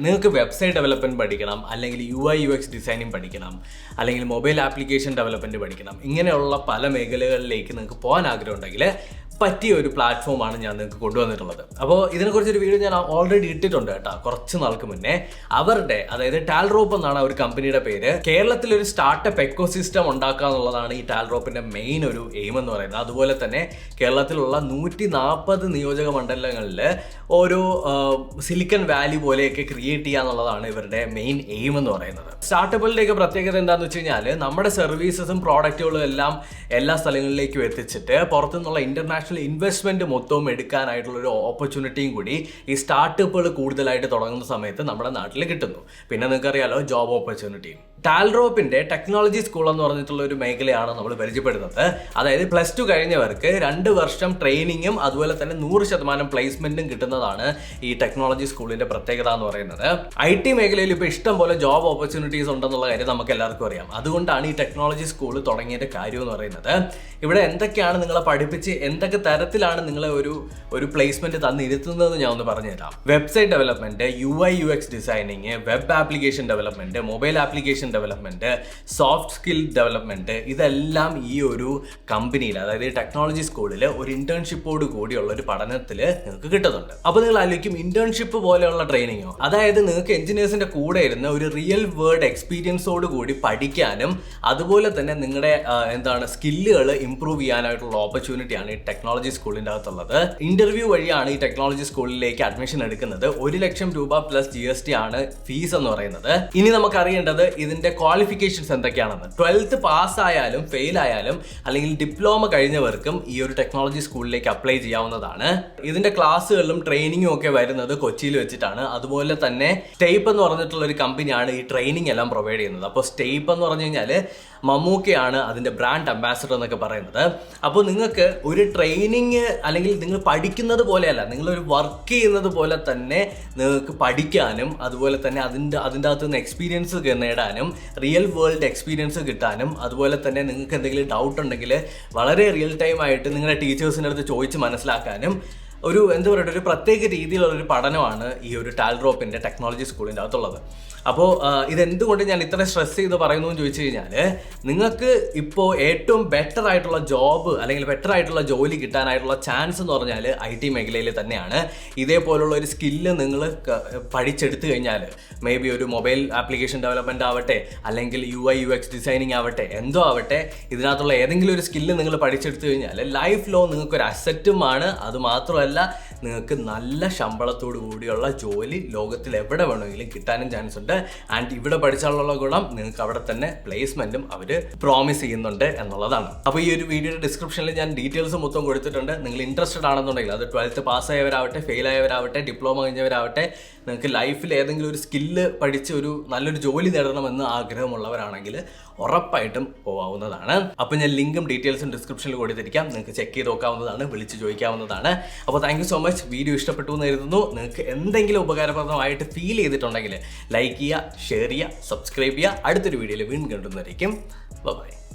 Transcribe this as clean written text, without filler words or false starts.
നിങ്ങൾക്ക് website development പഠിക്കണം, അല്ലെങ്കിൽ UI/UX ഡിസൈനിങ് പഠിക്കണം, അല്ലെങ്കിൽ മൊബൈൽ ആപ്ലിക്കേഷൻ ഡെവലപ്മെൻറ്റ് പഠിക്കണം, ഇങ്ങനെയുള്ള പല മേഖലകളിലേക്ക് നിങ്ങൾക്ക് പോകാൻ ആഗ്രഹമുണ്ടെങ്കിൽ പറ്റിയ ഒരു പ്ലാറ്റ്ഫോമാണ് ഞാൻ നിങ്ങൾക്ക് കൊണ്ടുവന്നിട്ടുള്ളത്. അപ്പോൾ ഇതിനെക്കുറിച്ചൊരു വീഡിയോ ഞാൻ ഓൾറെഡി ഇട്ടിട്ടുണ്ട് കേട്ടോ, കുറച്ച് നാൾക്ക് മുന്നേ. അവരുടെ, അതായത് ടാൽറോപ്പ് എന്നാണ് ഒരു കമ്പനിയുടെ പേര്, കേരളത്തിലൊരു സ്റ്റാർട്ടപ്പ് എക്കോസിസ്റ്റം ഉണ്ടാക്കുക എന്നുള്ളതാണ് ഈ ടാൽറോപ്പിന്റെ മെയിൻ ഒരു എയിം എന്ന് പറയുന്നത്. അതുപോലെ തന്നെ കേരളത്തിലുള്ള 140 നിയോജക മണ്ഡലങ്ങളിൽ ഓരോ സിലിക്കൺ വാലി പോലെയൊക്കെ ക്രിയേറ്റ് ചെയ്യുക എന്നുള്ളതാണ് ഇവരുടെ മെയിൻ എയിം എന്ന് പറയുന്നത്. സ്റ്റാർട്ടപ്പുകളുടെയൊക്കെ പ്രത്യേകത എന്താണെന്ന് വെച്ച് കഴിഞ്ഞാൽ നമ്മുടെ സർവീസസും പ്രോഡക്റ്റുകളും എല്ലാം എല്ലാ സ്ഥലങ്ങളിലേക്കും എത്തിച്ചിട്ട് പുറത്തുനിന്നുള്ള ഇന്റർനാഷണൽ ഇൻവെസ്റ്റ്മെന്റ് മൊത്തവും എടുക്കാനായിട്ടുള്ള ഒരു ഓപ്പർച്യൂണിറ്റിയും കൂടി ഈ സ്റ്റാർട്ടപ്പുകൾ കൂടുതലായിട്ട് തുടങ്ങുന്ന സമയത്ത് നമ്മുടെ നാട്ടിൽ കിട്ടുന്നു. പിന്നെ നിങ്ങൾക്കറിയാലോ, ജോബ് ഓപ്പർച്യൂണിറ്റിയും. ടാൽറോപ്പിന്റെ ടെക്നോളജി സ്കൂൾ എന്ന് പറഞ്ഞിട്ടുള്ള ഒരു മേഖലയാണ് നമ്മൾ പരിചയപ്പെടുന്നത്. അതായത് +2 കഴിഞ്ഞവർക്ക് 2 വർഷം ട്രെയിനിങ്ങും അതുപോലെ തന്നെ 100% പ്ലേസ്മെന്റും കിട്ടുന്നതാണ് ഈ ടെക്നോളജി സ്കൂളിന്റെ പ്രത്യേകത എന്ന് പറയുന്നത്. IT മേഖലയിൽ ഇപ്പോൾ ഇഷ്ടം പോലെ ജോബ് ഓപ്പർച്യൂണിറ്റീസ് ഉണ്ടെന്നുള്ള കാര്യം നമുക്ക് എല്ലാവർക്കും അറിയാം. അതുകൊണ്ടാണ് ഈ ടെക്നോളജി സ്കൂൾ തുടങ്ങിയതിന്റെ കാര്യം എന്ന് പറയുന്നത്. ഇവിടെ എന്തൊക്കെയാണ് നിങ്ങളെ പഠിപ്പിച്ച് എന്തൊക്കെ തരത്തിലാണ് നിങ്ങളെ ഒരു പ്ലേസ്മെന്റ് തന്നിരുത്തുന്നത് ഞാൻ ഒന്ന് പറഞ്ഞുതരാം. Website development, UI/UX designing, web application development, mobile application development, soft skill development, ഇതെല്ലാം ഈ ഒരു കമ്പനിയിൽ, അതായത് ടെക്നോളജി സ്കൂളിൽ ഒരു ഇന്റേൺഷിപ്പോട് കൂടിയുള്ള ഒരു പഠനത്തിൽ നിങ്ങൾക്ക് കിട്ടുന്നുണ്ട്. അപ്പോൾ നിങ്ങൾ ആലോചിക്കും, ഇന്റേൺഷിപ്പ് പോലെയുള്ള ട്രെയിനിങ്ങോ? അതായത് നിങ്ങൾക്ക് എഞ്ചിനീയേഴ്സിന്റെ കൂടെ ഇരുന്ന് ഒരു റിയൽ വേൾഡ് എക്സ്പീരിയൻസോട് കൂടി പഠിക്കാനും അതുപോലെ തന്നെ നിങ്ങളുടെ സ്കില്ലുകൾ ഇംപ്രൂവ് ചെയ്യാനായിട്ടുള്ള ഓപ്പർച്യൂണിറ്റിയാണ് ഈ ടെക്നോളജി സ്കൂളിൻ്റെ അകത്തുള്ളത്. ഇന്റർവ്യൂ വഴിയാണ് ഈ ടെക്നോളജി സ്കൂളിലേക്ക് അഡ്മിഷൻ എടുക്കുന്നത്. 1 ലക്ഷം രൂപ + GST ആണ് ഫീസ് എന്ന് പറയുന്നത്. ഇനി നമുക്ക് അറിയേണ്ടത് ഇതിന്റെ ക്വാളിഫിക്കേഷൻസ് എന്തൊക്കെയാണെന്ന്. 12th പാസ്സായാലും ഫെയിൽ ആയാലും അല്ലെങ്കിൽ ഡിപ്ലോമ കഴിഞ്ഞവർക്കും ഈ ഒരു ടെക്നോളജി സ്കൂളിലേക്ക് അപ്ലൈ ചെയ്യാവുന്നതാണ്. ഇതിന്റെ ക്ലാസ്സുകളിലും ട്രെയിനിങ്ങും ഒക്കെ വരുന്നത് കൊച്ചിയിൽ വെച്ചിട്ടാണ്. അതുപോലെ തന്നെ സ്റ്റേപ്പ് എന്ന് പറഞ്ഞിട്ടുള്ള ഒരു കമ്പനിയാണ് ഈ ട്രെയിനിങ് എല്ലാം പ്രൊവൈഡ് ചെയ്യുന്നത്. അപ്പോൾ സ്റ്റേപ്പ് എന്ന് പറഞ്ഞു കഴിഞ്ഞാൽ മമ്മൂക്കയാണ് അതിന്റെ ബ്രാൻഡ് അംബാസഡർ എന്നൊക്കെ പറയുന്നത്. അപ്പോൾ നിങ്ങൾക്ക് ഒരു ട്രെയിനിങ് അല്ലെങ്കിൽ നിങ്ങൾ പഠിക്കുന്നത് പോലെയല്ല, നിങ്ങളൊരു വർക്ക് ചെയ്യുന്നത് പോലെ തന്നെ നിങ്ങൾക്ക് പഠിക്കാനും അതുപോലെ തന്നെ അതിൻ്റെ അകത്ത് നിന്ന് എക്സ്പീരിയൻസ് നേടാനും റിയൽ വേൾഡ് എക്സ്പീരിയൻസ് കിട്ടാനും അതുപോലെ തന്നെ നിങ്ങൾക്ക് എന്തെങ്കിലും ഡൗട്ട് ഉണ്ടെങ്കിൽ വളരെ റിയൽ ടൈം ആയിട്ട് നിങ്ങളുടെ ടീച്ചേഴ്സിൻ്റെ അടുത്ത് ചോദിച്ച് മനസ്സിലാക്കാനും ഒരു ഒരു പ്രത്യേക രീതിയിലുള്ള ഒരു പഠനമാണ് ഈ ഒരു ടാൽറോപ്പിന്റെ ടെക്നോളജി സ്കൂളിൻ്റെ അകത്തുള്ളത്. അപ്പോൾ ഇതെന്തുകൊണ്ട് ഞാൻ ഇത്ര സ്ട്രെസ് ചെയ്ത് പറയുന്നു എന്ന് ചോദിച്ചു കഴിഞ്ഞാൽ, നിങ്ങൾക്ക് ഇപ്പോൾ ഏറ്റവും ബെറ്റർ ആയിട്ടുള്ള ജോബ് അല്ലെങ്കിൽ ബെറ്റർ ആയിട്ടുള്ള ജോലി കിട്ടാനായിട്ടുള്ള ചാൻസ് എന്ന് പറഞ്ഞാൽ IT മേഖലയിൽ തന്നെയാണ്. ഇതേപോലുള്ള ഒരു സ്കില്ല് നിങ്ങൾ പഠിച്ചെടുത്തു കഴിഞ്ഞാൽ, മേ ബി ഒരു മൊബൈൽ ആപ്ലിക്കേഷൻ ഡെവലപ്മെന്റ് ആവട്ടെ, അല്ലെങ്കിൽ UI/UX ഡിസൈനിങ് ആവട്ടെ, എന്തോ ആവട്ടെ, ഇതിനകത്തുള്ള ഏതെങ്കിലും ഒരു സ്കില്ല് നിങ്ങൾ പഠിച്ചെടുത്തു കഴിഞ്ഞാൽ ലൈഫ് ലോങ് നിങ്ങൾക്കൊരു അസറ്റുമാണ്. അത് മാത്രമല്ല, നിങ്ങൾക്ക് നല്ല ശമ്പളത്തോടു കൂടിയുള്ള ജോലി ലോകത്തിൽ എവിടെ വേണമെങ്കിലും കിട്ടാനും ചാൻസ് ഉണ്ട്. ആൻഡ് ഇവിടെ പഠിച്ചാലുള്ള ഗുണം, നിങ്ങൾക്ക് അവിടെ തന്നെ പ്ലേസ്മെന്റും അവർ പ്രോമിസ് ചെയ്യുന്നുണ്ട് എന്നുള്ളതാണ്. അപ്പോൾ ഈ ഒരു വീഡിയോയുടെ ഡിസ്ക്രിപ്ഷനിൽ ഞാൻ ഡീറ്റെയിൽസ് മൊത്തം കൊടുത്തിട്ടുണ്ട്. നിങ്ങൾ ഇൻട്രസ്റ്റഡ് ആണെന്നുണ്ടെങ്കിൽ, അത് 12th പാസ്സായവരാവട്ടെ, ഫെയിൽ ആയവരാവട്ടെ, ഡിപ്ലോമ കഴിഞ്ഞവരാവട്ടെ, നിങ്ങൾക്ക് ലൈഫിൽ ഏതെങ്കിലും ഒരു സ്കില്ല് പഠിച്ച് ഒരു നല്ലൊരു ജോലി നേടണമെന്ന് ആഗ്രഹമുള്ളവരാണെങ്കിൽ ഉറപ്പായിട്ടും പോകാവുന്നതാണ്. അപ്പോൾ ഞാൻ ലിങ്കും ഡീറ്റെയിൽസും ഡിസ്ക്രിപ്ഷനിൽ കൊടുത്തിരിക്കാം, നിങ്ങൾക്ക് ചെക്ക് ചെയ്ത് നോക്കാവുന്നതാണ്, വിളിച്ച് ചോദിക്കാവുന്നതാണ്. അപ്പോൾ thank you so much. Video ഇഷ്ടപ്പെട്ടു എന്ന് കരുതുന്നു. നിങ്ങൾക്ക് എന്തെങ്കിലും ഉപകാരപ്രദമായിട്ട് ഫീൽ ചെയ്തിട്ടുണ്ടെങ്കിൽ ലൈക്ക് ചെയ്യുക, ഷെയർ ചെയ്യുക, സബ്സ്ക്രൈബ് ചെയ്യുക. അടുത്തൊരു വീഡിയോയിൽ വീണ്ടും കണ്ടുവന്നിരിക്കും. ബൈ.